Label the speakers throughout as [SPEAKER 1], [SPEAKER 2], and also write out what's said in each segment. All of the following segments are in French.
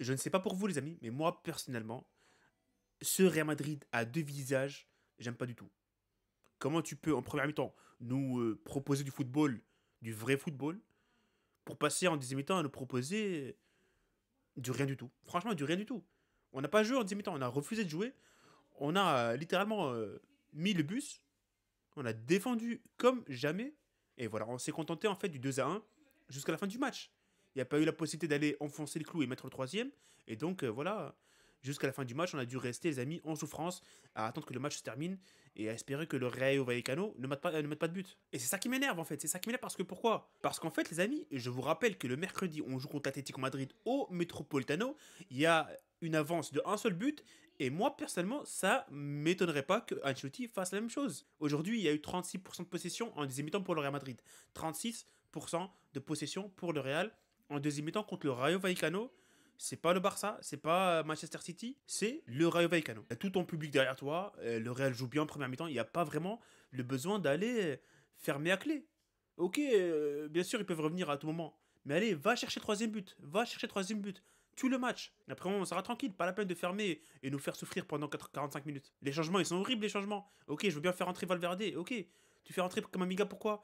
[SPEAKER 1] Je ne sais pas pour vous, les amis, mais moi, personnellement, ce Real Madrid à deux visages, j'aime pas du tout. Comment tu peux, en première mi-temps, nous proposer du football, du vrai football, pour passer en deuxième mi-temps à nous proposer du rien du tout. Franchement, du rien du tout. On n'a pas joué en deuxième mi-temps, on a refusé de jouer. On a littéralement mis le bus. On a défendu comme jamais. Et voilà, on s'est contenté en fait du 2-1 jusqu'à la fin du match. Il n'y a pas eu la possibilité d'aller enfoncer le clou et mettre le troisième. Et donc voilà, jusqu'à la fin du match, on a dû rester, les amis, en souffrance, à attendre que le match se termine et à espérer que le Rayo Vallecano ne mette pas de but. Et c'est ça qui m'énerve en fait, c'est ça qui m'énerve parce que pourquoi? Parce qu'en fait, les amis, je vous rappelle que le mercredi, on joue contre l'Atlético Madrid au Metropolitano. Il y a une avance de un seul but. Et moi, personnellement, ça m'étonnerait pas que Ancelotti fasse la même chose. Aujourd'hui, il y a eu 36% de possession en deuxième mi-temps pour le Real Madrid. 36% de possession pour le Real en deuxième mi-temps contre le Rayo Vallecano. C'est pas le Barça, c'est pas Manchester City, c'est le Rayo Vallecano. Il y a tout ton public derrière toi, le Real joue bien en première mi-temps, il n'y a pas vraiment le besoin d'aller fermer à clé. Ok, bien sûr, ils peuvent revenir à tout moment. Mais allez, va chercher le troisième but, va chercher le troisième but. Tue le match. Après, on sera tranquille, pas la peine de fermer et nous faire souffrir pendant 45 minutes. Les changements, ils sont horribles, les changements. Ok, je veux bien faire rentrer Valverde, ok. Tu fais rentrer Kamavinga, pourquoi?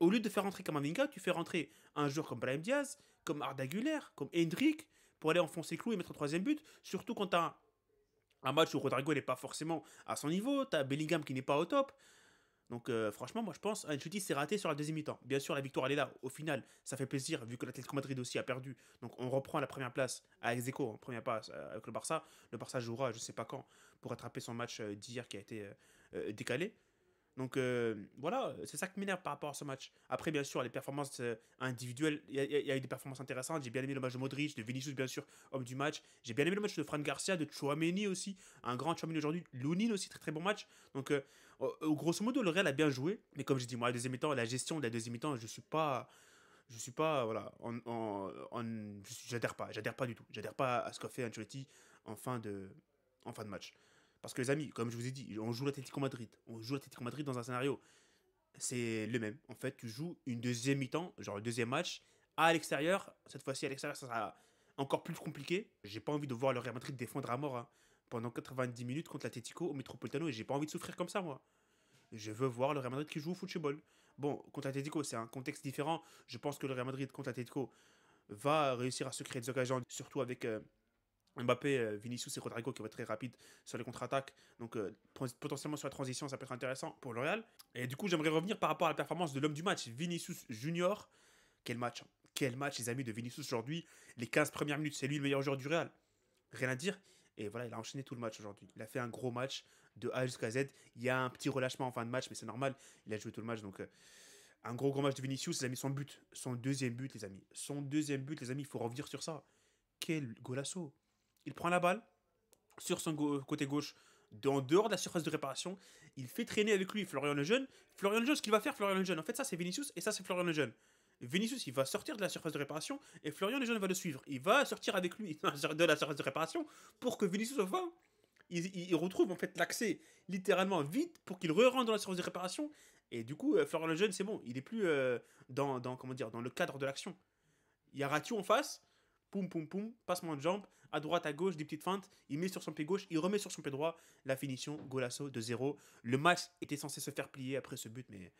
[SPEAKER 1] Au lieu de faire rentrer Kamavinga, tu fais rentrer un joueur comme Brahim Diaz, comme Arda Güler, comme Hendrik, pour aller enfoncer le clou et mettre un troisième but. Surtout quand t'as un match où Rodrigo n'est pas forcément à son niveau, t'as Bellingham qui n'est pas au top. Donc franchement, moi je pense Ancelotti s'est raté sur la deuxième mi-temps. Bien sûr, la victoire elle est là. Au final, ça fait plaisir vu que l'Atlético Madrid aussi a perdu. Donc on reprend la première place à ex-aequo, en première place avec le Barça. Le Barça jouera je sais pas quand pour rattraper son match d'hier qui a été décalé. Donc voilà, c'est ça qui m'énerve par rapport à ce match. Après, bien sûr, les performances individuelles, il y a eu des performances intéressantes. J'ai bien aimé le match de Modric, de Vinicius, bien sûr, homme du match. J'ai bien aimé le match de Fran Garcia, de Chouameni aussi, un grand Chouameni aujourd'hui. Lounine aussi, très très bon match. Donc, grosso modo, le Real a bien joué. Mais comme je dis, moi, la deuxième mi-temps, la gestion de la deuxième mi-temps, je suis pas, voilà, j'adhère pas du tout. J'adhère pas à ce qu'a fait Ancelotti en fin de, en fin de match. Parce que les amis, comme je vous ai dit, on joue l'Atlético Madrid. On joue l'Atlético Madrid dans un scénario. C'est le même. En fait, tu joues une deuxième mi-temps, genre le deuxième match, à l'extérieur. Cette fois-ci, à l'extérieur, ça sera encore plus compliqué. J'ai pas envie de voir le Real Madrid défendre à mort hein, pendant 90 minutes contre l'Atlético au Metropolitano. Et j'ai pas envie de souffrir comme ça, moi. Je veux voir le Real Madrid qui joue au football. Bon, contre l'Atlético, c'est un contexte différent. Je pense que le Real Madrid contre l'Atlético va réussir à se créer des occasions, surtout avec Mbappé, Vinicius et Rodrigo qui vont être très rapides sur les contre-attaques. Donc potentiellement sur la transition, ça peut être intéressant pour le Real. Et du coup, j'aimerais revenir par rapport à la performance de l'homme du match, Vinicius Junior. Quel match, hein. Quel match, les amis de Vinicius aujourd'hui. Les 15 premières minutes, c'est lui le meilleur joueur du Real. Rien à dire. Et voilà, il a enchaîné tout le match aujourd'hui. Il a fait un gros match de A jusqu'à Z. Il y a un petit relâchement en fin de match, mais c'est normal. Il a joué tout le match. Donc, un gros match de Vinicius. Il a mis son but. Son deuxième but, les amis. Son deuxième but, les amis, il faut revenir sur ça. Quel golasso. Il prend la balle sur son côté gauche, en dehors de la surface de réparation. Il fait traîner avec lui Florian Lejeune. Florian Lejeune, ce qu'il va faire, Florian Lejeune, en fait, ça c'est Vinicius et ça c'est Florian Lejeune. Vinicius, il va sortir de la surface de réparation et Florian Lejeune va le suivre. Il va sortir avec lui de la surface de réparation pour que Vinicius, enfin, il retrouve en fait l'accès littéralement vite pour qu'il re-rentre dans la surface de réparation. Et du coup, Florian Lejeune, c'est bon, il est plus comment dire, dans le cadre de l'action. Il y a Ratiu en face, poum poum poum, passement de jambe, à droite, à gauche, des petites feintes, il met sur son pied gauche, il remet sur son pied droit, la finition, golasso de 0. Le match était censé se faire plier après ce but, mais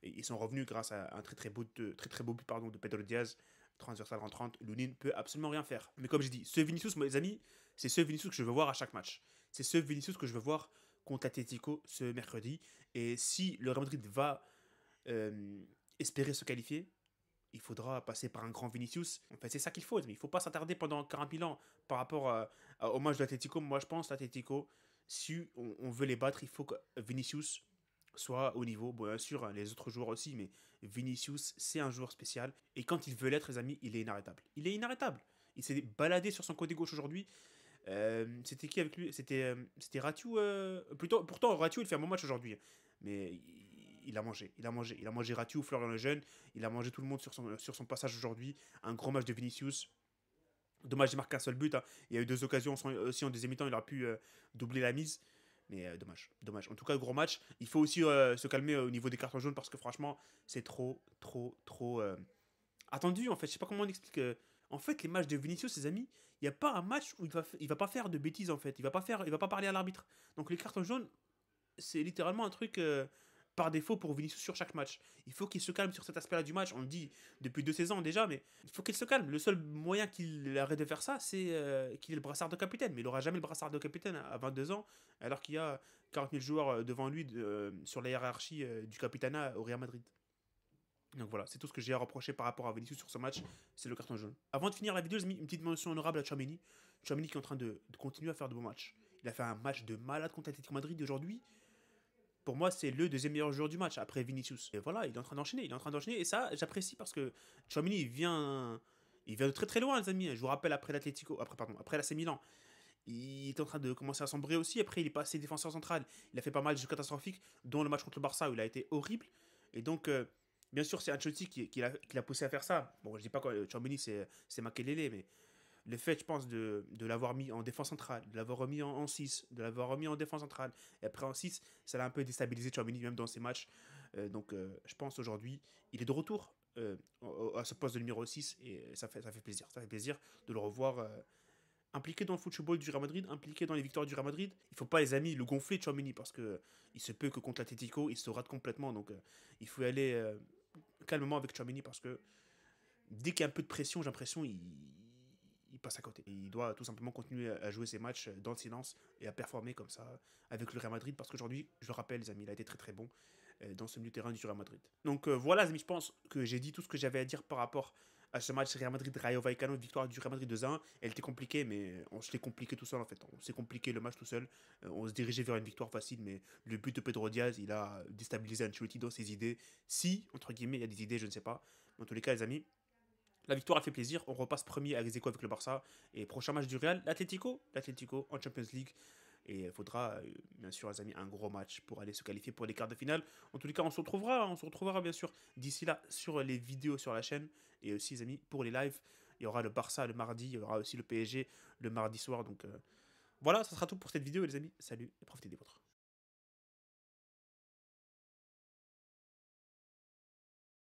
[SPEAKER 1] ils sont revenus grâce à un très très beau but pardon, de Pedro Diaz, transversal rentrante. Lunin ne peut absolument rien faire. Mais comme je dis, ce Vinicius, mes amis, c'est ce Vinicius que je veux voir à chaque match. C'est ce Vinicius que je veux voir contre Atletico ce mercredi. Et si le Real Madrid va euh, espérer se qualifier, il faudra passer par un grand Vinicius. En fait, c'est ça qu'il faut. Mais il ne faut pas s'attarder pendant 40 000 ans par rapport au match de l'Atlético. Moi, je pense l'Atlético, si on veut les battre, il faut que Vinicius soit au niveau. Bon, bien sûr, hein, les autres joueurs aussi, mais Vinicius, c'est un joueur spécial. Et quand il veut l'être, les amis, il est inarrêtable. Il est inarrêtable. Il s'est baladé sur son côté gauche aujourd'hui. C'était qui avec lui? C'était Ratiu. Pourtant, Ratiu, il fait un bon match aujourd'hui. Mais il a mangé. Il a mangé. Il a mangé Ratiu, Florian Lejeune. Il a mangé tout le monde sur son passage aujourd'hui. Un gros match de Vinicius. Dommage, il marque qu'un seul but, hein. Il y a eu deux occasions aussi en deuxième mi-temps. Il aurait pu doubler la mise. Mais dommage, dommage. En tout cas, gros match. Il faut aussi se calmer au niveau des cartons jaunes parce que franchement, c'est trop attendu en fait. Je sais pas comment on explique. En fait, les matchs de Vinicius, ses amis, il n'y a pas un match où il va pas faire de bêtises, en fait. Il va pas parler à l'arbitre. Donc les cartons jaunes, c'est littéralement un truc par défaut pour Vinicius sur chaque match. Il faut qu'il se calme sur cet aspect-là du match. On le dit depuis 2 saisons déjà, mais il faut qu'il se calme. Le seul moyen qu'il arrête de faire ça, c'est qu'il ait le brassard de capitaine. Mais il n'aura jamais le brassard de capitaine à 22 ans, alors qu'il y a 40 000 joueurs devant lui sur la hiérarchie du capitanat au Real Madrid. Donc voilà, c'est tout ce que j'ai à reprocher par rapport à Vinicius sur ce match, c'est le carton jaune. Avant de finir la vidéo, j'ai mis une petite mention honorable à Tchouaméni. Tchouaméni qui est en train de continuer à faire de bons matchs. Il a fait un match de malade contre l'Atlético Madrid aujourd'hui. Pour moi, c'est le deuxième meilleur joueur du match après Vinicius. Et voilà, il est en train d'enchaîner, et ça, j'apprécie parce que Tchouaméni, il vient de très très loin, les amis. Je vous rappelle, après l'AC Milan, il est en train de commencer à sombrer aussi. Après, il est passé défenseur central. Il a fait pas mal de jeux catastrophiques, dont le match contre le Barça où il a été horrible. Et donc, bien sûr, c'est Ancelotti qui l'a poussé à faire ça. Bon, je dis pas que Tchouaméni, c'est Makelele, mais le fait, je pense, de l'avoir mis en défense centrale, de l'avoir remis en 6, de l'avoir remis en défense centrale, et après en 6, ça l'a un peu déstabilisé Tchouaméni, même dans ses matchs. Donc, je pense aujourd'hui, il est de retour à ce poste de numéro 6, et ça fait plaisir. Ça fait plaisir de le revoir impliqué dans le football du Real Madrid, impliqué dans les victoires du Real Madrid. Il ne faut pas, les amis, le gonfler, Tchouaméni, parce que il se peut que contre l'Atlético, il se rate complètement. Donc, il faut y aller calmement avec Tchouaméni, parce que dès qu'il y a un peu de pression, j'ai l'impression il passe à côté. Il doit tout simplement continuer à jouer ses matchs dans le silence et à performer comme ça avec le Real Madrid, parce qu'aujourd'hui, je le rappelle, les amis, il a été très très bon dans ce milieu de terrain du Real Madrid. Donc voilà, les amis, je pense que j'ai dit tout ce que j'avais à dire par rapport à ce match Real Madrid-Rayo Vallecano, victoire du Real Madrid 2-1. Elle était compliquée, mais on se l'est compliqué tout seul en fait. On s'est compliqué le match tout seul. On se dirigeait vers une victoire facile, mais le but de Pedro Diaz, il a déstabilisé Ancelotti dans ses idées. Si, entre guillemets, il y a des idées, je ne sais pas. Mais en tous les cas, les amis, la victoire a fait plaisir. On repasse premier à ex-aequo avec le Barça. Et prochain match du Real, l'Atlético en Champions League. Et il faudra, bien sûr, les amis, un gros match pour aller se qualifier pour les quarts de finale. En tous les cas, on se retrouvera bien sûr d'ici là sur les vidéos sur la chaîne. Et aussi, les amis, pour les lives, il y aura le Barça le mardi, il y aura aussi le PSG le mardi soir. Donc voilà, ça sera tout pour cette vidéo, les amis. Salut et profitez des vôtres.